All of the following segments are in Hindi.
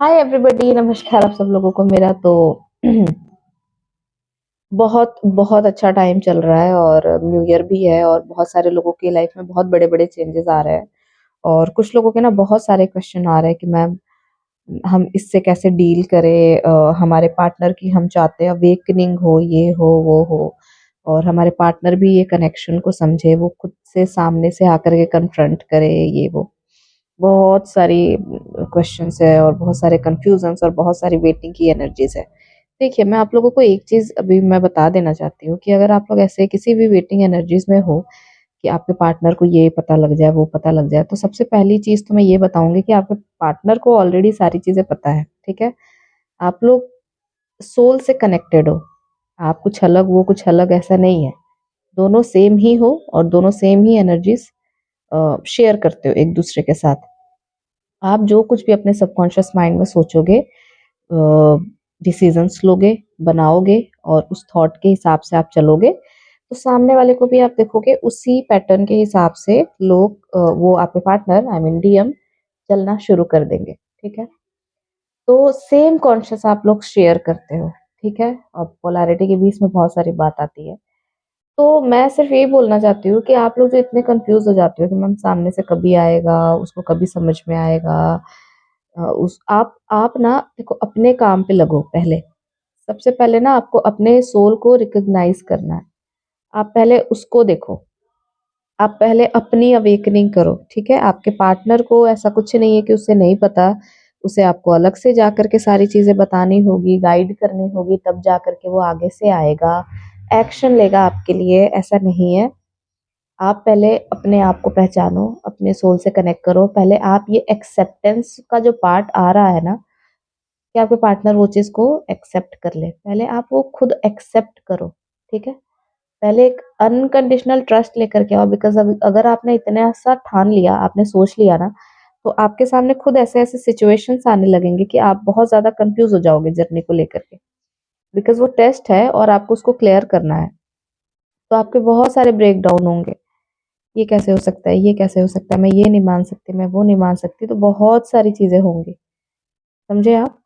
हाय एवरीबॉडी, नमस्कार आप सब लोगों को। मेरा तो बहुत बहुत अच्छा टाइम चल रहा है और न्यू ईयर भी है और बहुत सारे लोगों की लाइफ में बहुत बड़े बड़े चेंजेस आ रहे हैं। और कुछ लोगों के ना बहुत सारे क्वेश्चन आ रहे हैं कि मैम हम इससे कैसे डील करें। हमारे पार्टनर की हम चाहते हैं अवेकनिंग हो, ये हो वो हो, और हमारे पार्टनर भी ये कनेक्शन को समझे, वो खुद से सामने से आकर के कन्फ्रंट करे, ये वो बहुत सारी क्वेश्चंस है और बहुत सारे कंफ्यूजन्स और बहुत सारी वेटिंग की एनर्जीज है। देखिए, मैं आप लोगों को एक चीज अभी मैं बता देना चाहती हूँ कि अगर आप लोग ऐसे किसी भी वेटिंग एनर्जीज में हो कि आपके पार्टनर को ये पता लग जाए, वो पता लग जाए, तो सबसे पहली चीज तो मैं ये बताऊंगी कि आपके पार्टनर को ऑलरेडी सारी चीजें पता है। ठीक है, आप लोग सोल से कनेक्टेड हो। आप कुछ अलग, वो कुछ अलग, ऐसा नहीं है। दोनों सेम ही हो और दोनों सेम ही एनर्जीज शेयर करते हो एक दूसरे के साथ। आप जो कुछ भी अपने सबकॉन्शियस माइंड में सोचोगे, डिसीजंस लोगे, बनाओगे और उस थॉट के हिसाब से आप चलोगे, तो सामने वाले को भी आप देखोगे उसी पैटर्न के हिसाब से लोग, वो आपके पार्टनर, आई मीन डीएम, चलना शुरू कर देंगे। ठीक है, तो सेम कॉन्शियस आप लोग शेयर करते हो। ठीक है, अब पोलैरिटी के बीच में बहुत सारी बात आती है। तो मैं सिर्फ यही बोलना चाहती हूँ कि आप लोग जो इतने कंफ्यूज हो जाते हो कि मैम सामने से कभी आएगा, उसको कभी समझ में आएगा, उस आप ना देखो, अपने काम पे लगो पहले। सबसे पहले ना आपको अपने सोल को रिकॉग्नाइज करना है। आप पहले उसको देखो, आप पहले अपनी अवेकनिंग करो। ठीक है, आपके पार्टनर को ऐसा कुछ नहीं है कि उसे नहीं पता। उसे आपको अलग से जा करके सारी चीजें बतानी होगी, गाइड करनी होगी, तब जा करके वो आगे से आएगा, एक्शन लेगा आपके लिए। ऐसा नहीं है। आप पहले अपने आप को पहचानो, अपने सोल से कनेक्ट करो। पहले आप ये एक्सेप्टेंस का जो पार्ट आ रहा है ना, कि आपके पार्टनर वो चीज को एक्सेप्ट कर ले, पहले आप वो खुद एक्सेप्ट करो। ठीक है, पहले एक अनकंडीशनल ट्रस्ट लेकर के आओ। बिकॉज अगर आपने इतना सा ठान लिया, आपने सोच लिया ना, तो आपके सामने खुद ऐसे ऐसे सिचुएशंस आने लगेंगे कि आप बहुत ज्यादा कंफ्यूज हो जाओगे जर्नी को लेकर के। बिकॉज वो टेस्ट है और आपको उसको क्लियर करना है। तो आपके बहुत सारे ब्रेक डाउन होंगे। ये कैसे हो सकता है, ये कैसे हो सकता है, मैं ये नहीं मान सकती, मैं वो नहीं मान सकती, तो बहुत सारी चीजें होंगी। समझे आप?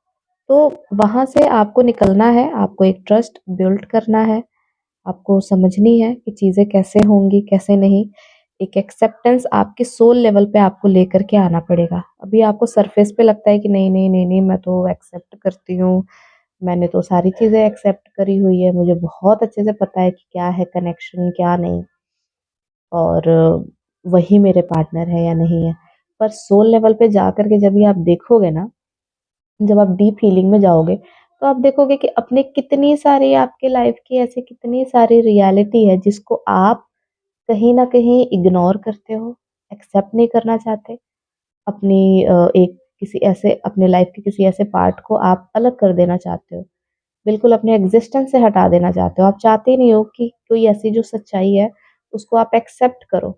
तो वहां से आपको निकलना है, आपको एक ट्रस्ट बिल्ड करना है, आपको समझनी है कि चीजें कैसे होंगी, कैसे नहीं। एक एक्सेप्टेंस आपके सोल लेवल पे आपको लेकर के आना पड़ेगा। अभी आपको सरफेस पे लगता है कि नहीं नहीं नहीं नहीं, मैं तो एक्सेप्ट करती हूँ, मैंने तो सारी चीजें एक्सेप्ट करी हुई है, मुझे बहुत अच्छे से पता है कि क्या है कनेक्शन, क्या नहीं, और वही मेरे पार्टनर है या नहीं है। पर सोल लेवल पे जा करके जब भी आप देखोगे ना, जब आप डीप हीलिंग में जाओगे, तो आप देखोगे कि अपने कितनी सारी आपके लाइफ की ऐसी कितनी सारी रियलिटी है जिसको आप कहीं ना कहीं इग्नोर करते हो, एक्सेप्ट नहीं करना चाहते। अपनी एक किसी ऐसे अपने लाइफ के किसी ऐसे पार्ट को आप अलग कर देना चाहते हो, बिल्कुल अपने एग्जिस्टेंस से हटा देना चाहते हो। आप चाहते ही नहीं हो कि कोई ऐसी जो सच्चाई है उसको आप एक्सेप्ट करो।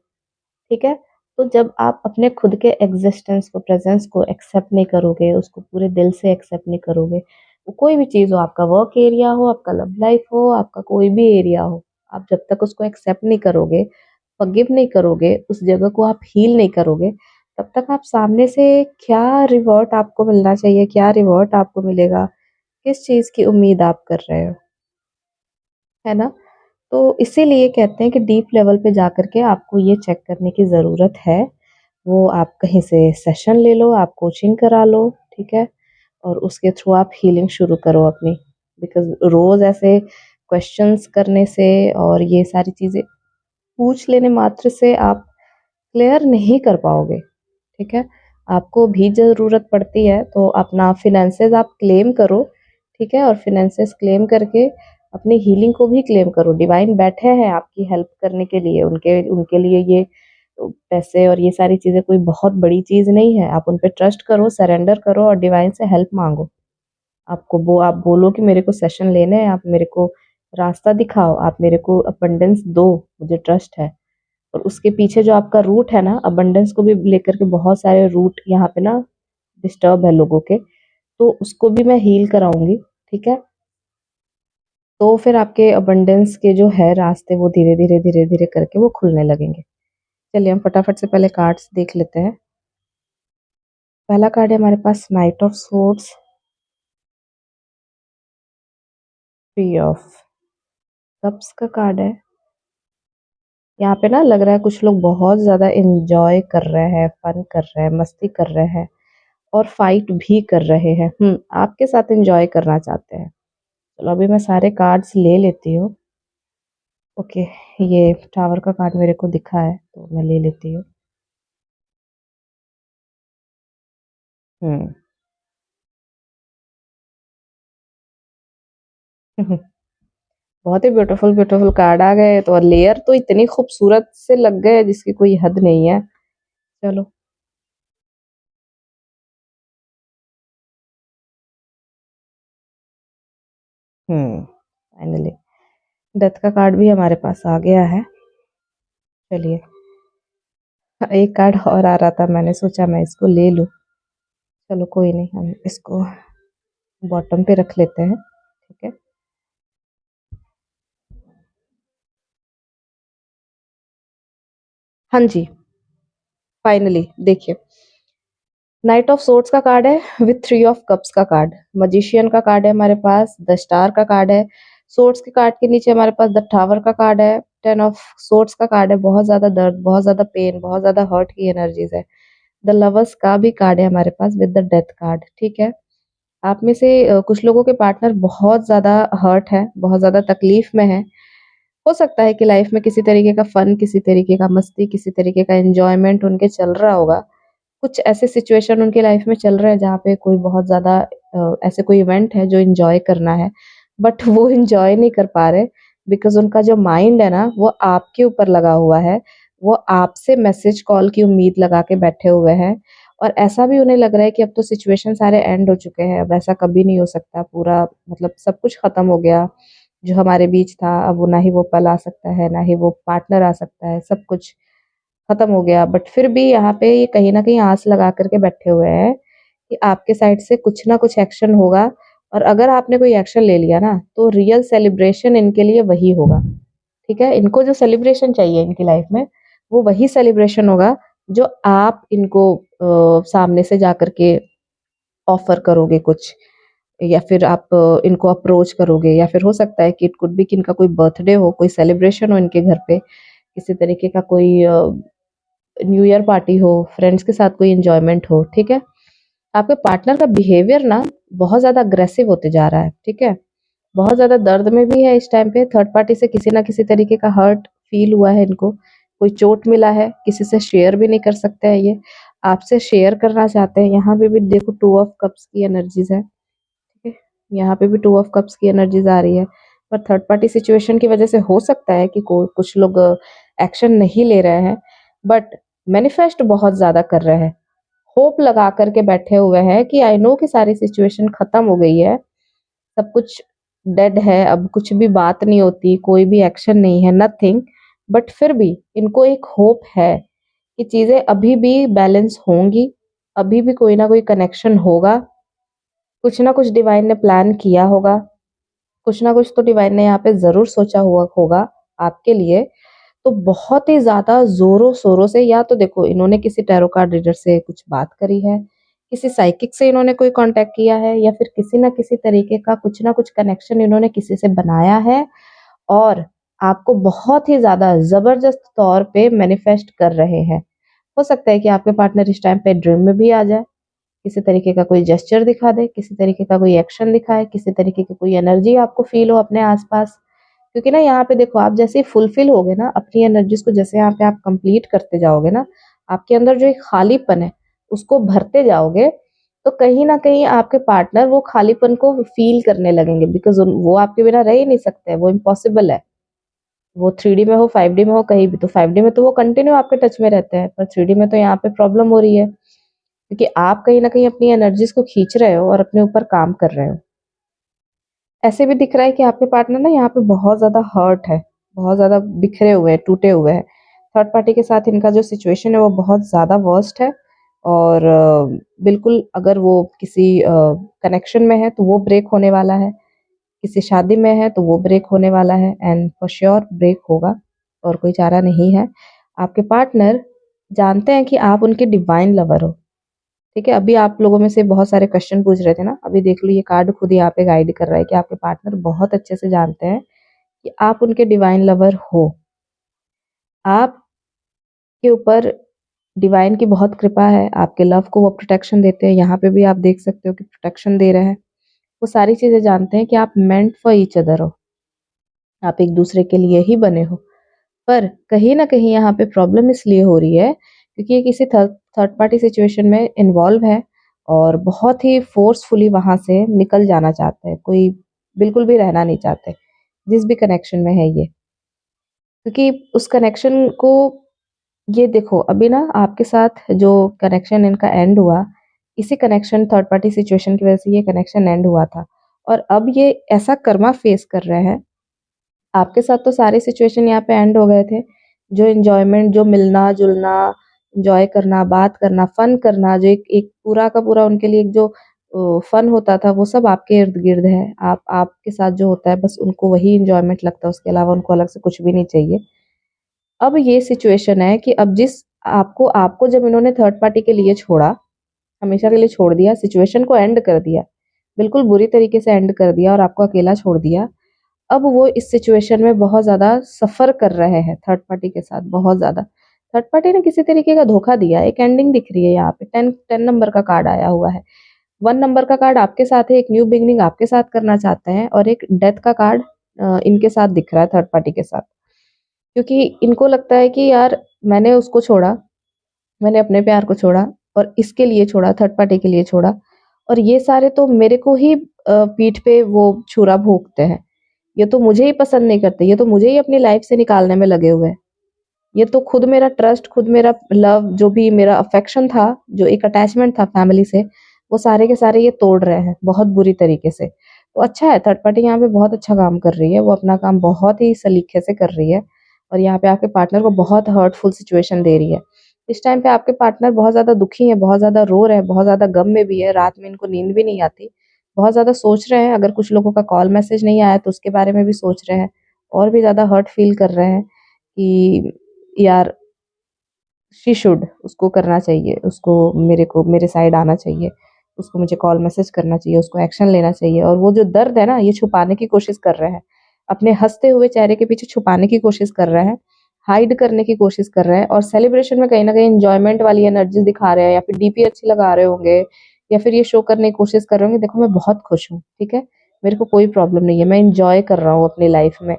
ठीक है, तो जब आप अपने खुद के एग्जिस्टेंस को, प्रेजेंस को एक्सेप्ट नहीं करोगे, उसको पूरे दिल से एक्सेप्ट नहीं करोगे, वो कोई भी चीज़ हो, आपका वर्क एरिया हो, आपका लव लाइफ हो, आपका कोई भी एरिया हो, आप जब तक उसको एक्सेप्ट नहीं करोगे, फॉरगिव नहीं करोगे, उस जगह को आप हील नहीं करोगे, तब तक आप सामने से क्या रिवर्ट आपको मिलना चाहिए, क्या रिवर्ट आपको मिलेगा, किस चीज़ की उम्मीद आप कर रहे हो, है ना? तो इसीलिए कहते हैं कि डीप लेवल पे जाकर के आपको ये चेक करने की ज़रूरत है। वो आप कहीं से सेशन ले लो, आप कोचिंग करा लो। ठीक है, और उसके थ्रू आप हीलिंग शुरू करो अपनी। बिकॉज रोज ऐसे क्वेश्चंस करने से और ये सारी चीज़ें पूछ लेने मात्र से आप क्लियर नहीं कर पाओगे। ठीक है, आपको भी ज़रूरत पड़ती है तो अपना फिनेंसेस आप क्लेम करो। ठीक है, और फिनेंसेस क्लेम करके अपनी हीलिंग को भी क्लेम करो। डिवाइन बैठे हैं आपकी हेल्प करने के लिए। उनके उनके लिए ये पैसे और ये सारी चीज़ें कोई बहुत बड़ी चीज़ नहीं है। आप उन पे ट्रस्ट करो, सरेंडर करो और डिवाइन से हेल्प मांगो। आपको वो आप बोलो कि मेरे को सेशन लेने हैं, आप मेरे को रास्ता दिखाओ, आप मेरे को अबंडेंस दो, मुझे ट्रस्ट है। और उसके पीछे जो आपका रूट है ना, अबंडेंस को भी लेकर के बहुत सारे रूट यहाँ पे ना डिस्टर्ब है लोगों के, तो उसको भी मैं हील कराऊंगी। ठीक है, तो फिर आपके अबंडेंस के जो है रास्ते, वो धीरे धीरे धीरे धीरे करके वो खुलने लगेंगे। चलिए हम फटाफट से पहले कार्ड्स देख लेते हैं। पहला कार्ड है हमारे पास knight of swords, three of cups का कार्ड है। यहाँ पे ना लग रहा है कुछ लोग बहुत ज़्यादा एन्जॉय कर रहे हैं, फन कर रहे हैं, मस्ती कर रहे हैं और फाइट भी कर रहे हैं। आपके साथ एन्जॉय करना चाहते हैं। चलो अभी मैं सारे कार्ड्स ले लेती हूँ। ओके, ये टावर का कार्ड मेरे को दिखा है तो मैं ले लेती हूँ। हुँ। बहुत ही ब्यूटीफुल ब्यूटीफुल कार्ड आ गए तो, और लेयर तो इतनी खूबसूरत से लग गए जिसकी कोई हद नहीं है। चलो। फाइनली डेथ का कार्ड भी हमारे पास आ गया है। चलिए, एक कार्ड और आ रहा था, मैंने सोचा मैं इसको ले लूं। चलो कोई नहीं, हम इसको बॉटम पे रख लेते हैं। ठीक है। हाँ जी, फाइनली देखिए, नाइट ऑफ सोर्ड्स का कार्ड है विथ थ्री ऑफ कप्स का कार्ड, मजिशियन का कार्ड है हमारे पास, द स्टार का कार्ड है, सोर्ड्स के कार्ड के नीचे हमारे पास द टावर का कार्ड है, टेन ऑफ सोर्ड्स का कार्ड है, बहुत ज्यादा दर्द, बहुत ज्यादा पेन, बहुत ज्यादा हर्ट की एनर्जीज है। द लवर्स का भी कार्ड है हमारे पास विद द डेथ कार्ड। ठीक है। आप में से कुछ लोगों के पार्टनर बहुत ज़्यादा हर्ट है, बहुत ज़्यादा तकलीफ में है। हो सकता है कि लाइफ में किसी तरीके का फन, किसी तरीके का मस्ती, किसी तरीके का एन्जॉयमेंट उनके चल रहा होगा। कुछ ऐसे सिचुएशन उनकी लाइफ में चल रहे हैं जहाँ पे कोई बहुत ज़्यादा ऐसे कोई इवेंट है जो एन्जॉय करना है, बट वो एन्जॉय नहीं कर पा रहे बिकॉज़ उनका जो माइंड है ना, वो आपके ऊपर लगा हुआ है। वो आपसे मैसेज कॉल की उम्मीद लगा के बैठे हुए हैं और ऐसा भी उन्हें लग रहा है कि अब तो सिचुएशन सारे एंड हो चुके हैं, अब ऐसा कभी नहीं हो सकता, पूरा मतलब सब कुछ खत्म हो गया। जो हमारे बीच था, अब वो ना ही वो पल आ सकता है, ना ही वो पार्टनर आ सकता है, सब कुछ खत्म हो गया। बट फिर भी यहाँ पे ये कहीं न कहीं आस लगा कर के बैठे हुए हैं कि आपके साइड से कुछ ना कुछ एक्शन होगा और अगर आपने कोई एक्शन ले लिया ना, तो रियल सेलिब्रेशन इनके लिए वही होगा। ठीक है? इनको जो सेलिब्रेशन चाहिए इनकी लाइफ में, वो वही सेलिब्रेशन होगा जो आप इनको सामने से जाकर के ऑफ़र करोगे कुछ, या फिर आप इनको अप्रोच करोगे, या फिर हो सकता है कि इट कुड बी कि इनका कोई बर्थडे हो, कोई सेलिब्रेशन हो इनके घर पे, किसी तरीके का कोई न्यू ईयर पार्टी हो, फ्रेंड्स के साथ कोई एन्जॉयमेंट हो। ठीक है? आपके पार्टनर का बिहेवियर ना बहुत ज़्यादा अग्रेसिव होते जा रहा है। ठीक है? बहुत ज़्यादा दर्द में भी है इस टाइम पे, थर्ड पार्टी से किसी ना किसी तरीके का हर्ट फील हुआ है इनको, कोई चोट मिला है, किसी से शेयर भी नहीं कर सकते हैं ये, आपसे शेयर करना चाहते हैं। यहाँ पे भी देखो टू ऑफ कप्स की एनर्जीज़ है। ठीक है? यहाँ पे भी टू ऑफ कप्स की एनर्जीज़ आ रही है, पर थर्ड पार्टी सिचुएशन की वजह से हो सकता है कि को कुछ लोग एक्शन नहीं ले रहे हैं, बट मैनिफेस्ट बहुत ज़्यादा कर रहे हैं। होप लगा कर के बैठे हुए हैं कि आई नो कि सारी सिचुएशन खत्म हो गई है, सब कुछ डेड है, अब कुछ भी बात नहीं होती, कोई भी एक्शन नहीं है, नथिंग। बट फिर भी इनको एक होप है कि चीज़ें अभी भी बैलेंस होंगी, अभी भी कोई ना कोई कनेक्शन होगा, कुछ ना कुछ डिवाइन ने प्लान किया होगा, कुछ ना कुछ तो डिवाइन ने यहाँ पे ज़रूर सोचा हुआ होगा आपके लिए। तो बहुत ही ज़्यादा ज़ोरों-शोरों से, या तो देखो इन्होंने किसी टैरो कार्ड रीडर से कुछ बात करी है, किसी साइकिक से इन्होंने कोई कॉन्टैक्ट किया है, या फिर किसी न किसी तरीके का कुछ ना कुछ कनेक्शन इन्होंने किसी से बनाया है और आपको बहुत ही ज़्यादा ज़बरदस्त तौर पे मैनिफेस्ट कर रहे हैं। हो सकता है कि आपके पार्टनर इस टाइम पे ड्रीम में भी आ जाए, किसी तरीके का कोई जेस्चर दिखा दे, किसी तरीके का कोई एक्शन दिखाए, किसी तरीके की कोई एनर्जी आपको फ़ील हो अपने आस-पास। क्योंकि ना यहाँ पे देखो, आप जैसे ही फुलफिल होगे ना अपनी एनर्जीज़ को, जैसे यहाँ पे आप कंप्लीट करते जाओगे ना, आपके अंदर जो एक खालीपन है, उसको भरते जाओगे, तो कहीं न कहीं आपके पार्टनर वो खालीपन को फ़ील करने लगेंगे बिकॉज़ उन वो आपके बिना रह ही नहीं सकते हैं, वो इम्पॉसिबल है। वो 3D में हो, 5D में हो, कहीं भी। तो 5D में तो वो कंटिन्यू आपके टच में रहते हैं, पर 3D में तो यहाँ पे प्रॉब्लम हो रही है, क्योंकि आप कहीं न कहीं अपनी एनर्जीज़ को खींच रहे हो और अपने ऊपर काम कर रहे हो। ऐसे भी दिख रहा है कि आपके पार्टनर ना यहाँ पे बहुत ज़्यादा हर्ट है, बहुत ज़्यादा बिखरे हुए हैं, टूटे हुए हैं। थर्ड पार्टी के साथ इनका जो सिचुएशन है वो बहुत ज़्यादा वर्स्ट है और बिल्कुल अगर वो किसी कनेक्शन में है तो वो ब्रेक होने वाला है, किसी शादी में है तो वो ब्रेक होने वाला है, एंड फॉर श्योर ब्रेक होगा और कोई चारा नहीं है। आपके पार्टनर जानते हैं कि आप उनके डिवाइन लवर हो। ठीक है? अभी आप लोगों में से बहुत सारे क्वेश्चन पूछ रहे थे ना, अभी देख लो ये कार्ड खुद यहाँ पे गाइड कर रहा है कि आपके पार्टनर बहुत अच्छे से जानते हैं कि आप उनके डिवाइन लवर हो। आपके ऊपर डिवाइन की बहुत कृपा है, आपके लव को वो प्रोटेक्शन देते हैं, यहाँ पे भी आप देख सकते हो कि प्रोटेक्शन दे रहे हैं। वो सारी चीज़ें जानते हैं कि आप मेंट फॉर ईच अदर हो, आप एक-दूसरे के लिए ही बने हो। पर कहीं न कहीं यहाँ पे प्रॉब्लम इसलिए हो रही है क्योंकि ये किसी थर्ड थर्ड पार्टी सिचुएशन में इन्वॉल्व है और बहुत ही फ़ोर्सफुली वहाँ से निकल जाना चाहते हैं, कोई बिल्कुल भी रहना नहीं चाहते, जिस भी कनेक्शन में है ये। क्योंकि उस कनेक्शन को ये देखो अभी ना आपके साथ जो कनेक्शन इनका एंड हुआ, इसी कनेक्शन थर्ड पार्टी सिचुएशन की वज़ह से ये कनेक्शन एंड हुआ था और अब ये ऐसा कर्मा फेस कर रहे हैं। आपके साथ तो सारे सिचुएशन यहाँ पे एंड हो गए थे। जो एन्जॉयमेंट, जो मिलना-जुलना, एन्जॉय करना, बात करना, फन करना, जो एक एक पूरा का पूरा उनके लिए एक जो फन होता था, वो सब आपके इर्द-गिर्द है। आपके साथ जो होता है बस उनको वही एन्जॉयमेंट लगता है, उसके अलावा उनको अलग से कुछ भी नहीं चाहिए। अब ये सिचुएशन है कि अब जिस आपको आपको जब इन्होंने थर्ड पार्टी के लिए छोड़ा, हमेशा के लिए छोड़ दिया, सिचुएशन को एंड कर दिया, बिल्कुल बुरी तरीके से एंड कर दिया और आपको अकेला छोड़ दिया। अब वो इस सिचुएशन में बहुत ज़्यादा सफ़र कर रहे हैं थर्ड पार्टी के साथ, बहुत ज़्यादा। थर्ड पार्टी ने किसी तरीके का धोखा दिया है, एक एंडिंग दिख रही है यहाँ पे, 10 10 नंबर का कार्ड आया हुआ है। 1 नंबर का कार्ड आपके साथ है, एक न्यू बिगिनिंग आपके साथ करना चाहते हैं और एक डेथ का कार्ड इनके साथ दिख रहा है थर्ड पार्टी के साथ। क्योंकि इनको लगता है कि यार मैंने उसको छोड़ा, मैंने अपने प्यार को छोड़ा और इसके लिए छोड़ा, थर्ड पार्टी के लिए छोड़ा और ये सारे तो मेरे को ही पीठ पे वो छुरा भोंकते हैं। ये तो मुझे ही पसंद नहीं करते, ये तो मुझे ही अपनी लाइफ से निकालने में लगे हुए हैं। ये तो खुद मेरा ट्रस्ट, खुद मेरा लव, जो भी मेरा अफेक्शन था, जो एक अटैचमेंट था फैमिली से, वो सारे के सारे ये तोड़ रहे हैं बहुत बुरी तरीके से। तो अच्छा है, थर्ड पार्टी यहाँ पे बहुत अच्छा काम कर रही है, वो अपना काम बहुत ही सलीके से कर रही है और यहाँ पे आपके पार्टनर को बहुत हर्टफुल सिचुएशन दे रही है। इस टाइम पे आपके पार्टनर बहुत ज़्यादा दुखी हैं, बहुत ज़्यादा रो रहे हैं, बहुत ज़्यादा गम में भी है, रात में इनको नींद भी नहीं आती। बहुत ज़्यादा सोच रहे हैं, अगर कुछ लोगों का कॉल मैसेज नहीं आया तो उसके बारे में भी सोच रहे हैं और भी ज़्यादा हर्ट फील कर रहे हैं कि यार शी शुड, उसको करना चाहिए, उसको मेरे साइड आना चाहिए, उसको मुझे कॉल मैसेज करना चाहिए, उसको एक्शन लेना चाहिए और वो जो दर्द है ना ये छुपाने की कोशिश कर रहे हैं। अपने हँसते हुए चेहरे के पीछे छुपाने की कोशिश कर रहे हैं, हाइड करने की कोशिश कर रहे हैं और सेलिब्रेशन में कहीं न कहीं एन्जॉयमेंट वाली एनर्जीज़ दिखा रहे हैं या फिर डीपी अच्छी लगा रहे होंगे या फिर ये शो करने की कोशिश कर रहे होंगे, देखो मैं बहुत खुश हूँ, ठीक है? मेरे को कोई प्रॉब्लम नहीं है, मैं एन्जॉय कर रहा हूँ अपनी लाइफ़ में।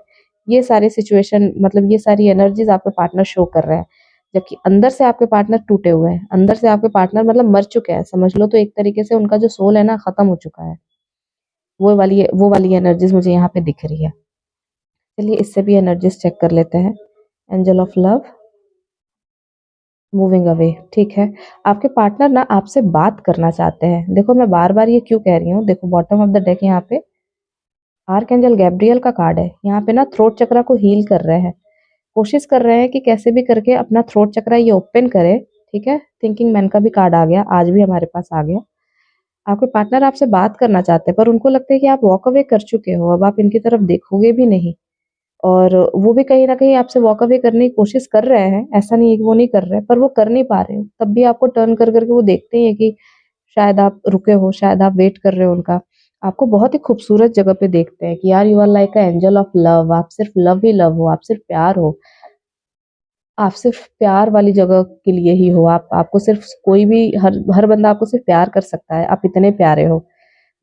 ये सारे सिचुएशन मतलब ये सारी एनर्जीज़ आपके पार्टनर शो कर रहे हैं। जबकि अंदर से आपके पार्टनर टूटे हुए हैं, अंदर से आपके पार्टनर मतलब मर चुके हैं, समझ लो तो एक तरीके से उनका जो सोल है ना खत्म हो चुका है। वो वाली एनर्जीज़ मुझे यहाँ पे दिख रही है। चलिए इससे भी एनर्जीज़ चेक कर लेते हैं। Angel of love, moving away, ठीक है। आपके पार्टनर ना आपसे बात करना चाहते हैं। देखो मैं बार-बार ये क्यों कह रही हूँ, देखो बॉटम ऑफ द डेक यहाँ पे आर्कएंजल गैब्रियल का कार्ड है। यहाँ पे ना थ्रोट चक्रा को हील कर रहे हैं। कोशिश कर रहे हैं कि कैसे भी करके अपना थ्रोट चक्रा ये ओपन करे, ठीक है? थिंकिंग मैन का भी कार्ड आ गया, आज भी हमारे पास आ गया। आपके पार्टनर आपसे बात करना चाहते हैं, पर उनको लगता है कि आप वॉक अवे कर चुके हो, अब आप इनकी तरफ देखोगे भी नहीं और वो भी कहीं न कहीं आपसे वॉक अवे करने की कोशिश कर रहे हैं, ऐसा नहीं है कि वो नहीं कर रहे हैं, पर वो कर नहीं पा रहे हो। तब भी आपको टर्न कर के वो देखते ही हैं कि शायद आप रुके हो, शायद आप वेट कर रहे हो उनका। आपको बहुत ही खूबसूरत जगह पे देखते हैं कि यार you are like a angel of love, आप सिर्फ लव ही लव हो, आप सिर्फ प्यार हो। आप सिर्फ प्यार वाली जगह के लिए ही हो, आपको सिर्फ कोई भी हर हर बंदा आपको सिर्फ प्यार कर सकता है, आप इतने प्यारे हो।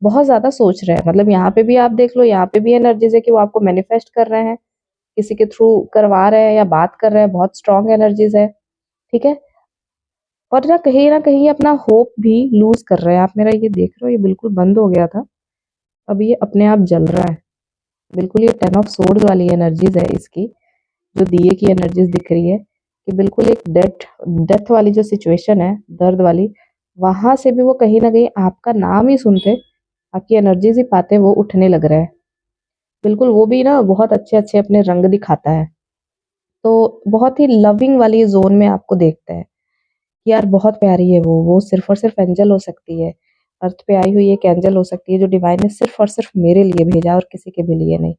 बहुत ज़्यादा सोच रहे हैं, मतलब यहाँ पे भी आप देख लो, यहाँ पे भी एनर्जीज़ है कि वो आपको मैनिफेस्ट कर रहे हैं, किसी के थ्रू करवा रहे हैं या बात कर रहे हैं, बहुत स्ट्रॉन्ग एनर्जीज़ है, ठीक है? और ना कहीं न कहीं अपना होप भी लूज़ कर रहे हैं। आप मेरा ये देख रहे हो, ये बिल्कुल बंद हो गया था, अब ये अपने आप जल रहा है। बिल्कुल ये 10 ऑफ सोर्ड्स वाली एनर्जीज़ है इसकी, जो दिए की एनर्जीज़ दिख रही है कि बिल्कुल एक डेथ डेथ वाली जो सिचुएशन है, दर्द वाली, वहाँ से भी वो कहीं न कहीं आपका नाम ही सुनते, आपकी एनर्जीज़ ही पाते वो उठने लग रहे हैं। बिल्कुल वो भी ना बहुत अच्छे-अच्छे अपने रंग दिखाता है। तो बहुत ही लविंग वाली ज़ोन में आपको देखता है कि यार बहुत प्यारी है वो सिर्फ़ और सिर्फ़ एंजल हो सकती है। अर्थ पे आई हुई एक एंजल हो सकती है जो डिवाइन ने सिर्फ़ और सिर्फ़ मेरे लिए भेजा और किसी के भी लिए नहीं।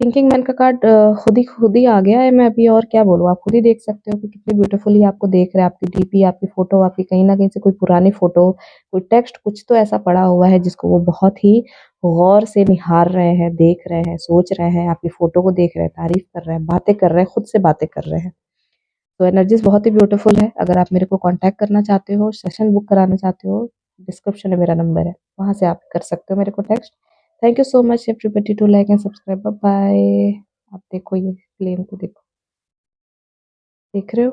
थिंकिंग मैन का कार्ड खुद ही आ गया है, मैं अभी और क्या बोलूँ, आप खुद ही देख सकते हो कि कितनी ब्यूटीफुली आपको देख रहा है, आपकी डीपी, आपकी फ़ोटो, आपकी कहीं न कहीं से कोई पुरानी फ़ोटो, कोई टेक्स्ट कुछ तो ऐसा पड़ा हुआ है जिसको वो बहुत ही गौर से निहार रहे हैं, देख रहे हैं, सोच रहे हैं, आपकी फ़ोटो को देख रहे हैं, तारीफ़ कर रहे हैं, बातें कर रहे हैं, खुद से बातें कर रहे हैं। तो एनर्जीज़ बहुत ही ब्यूटीफुल है, अगर आप मेरे को कॉन्टैक्ट करना चाहते हो, सेशन बुक कराना चाहते हो, डिस्क्रिप्शन में मेरा नंबर है, वहाँ से आप कर सकते हो मेरे को text. Thank you so much everybody to like and subscribe, bye bye. आप देखो ये प्लेन को देखो, देख रहे हो?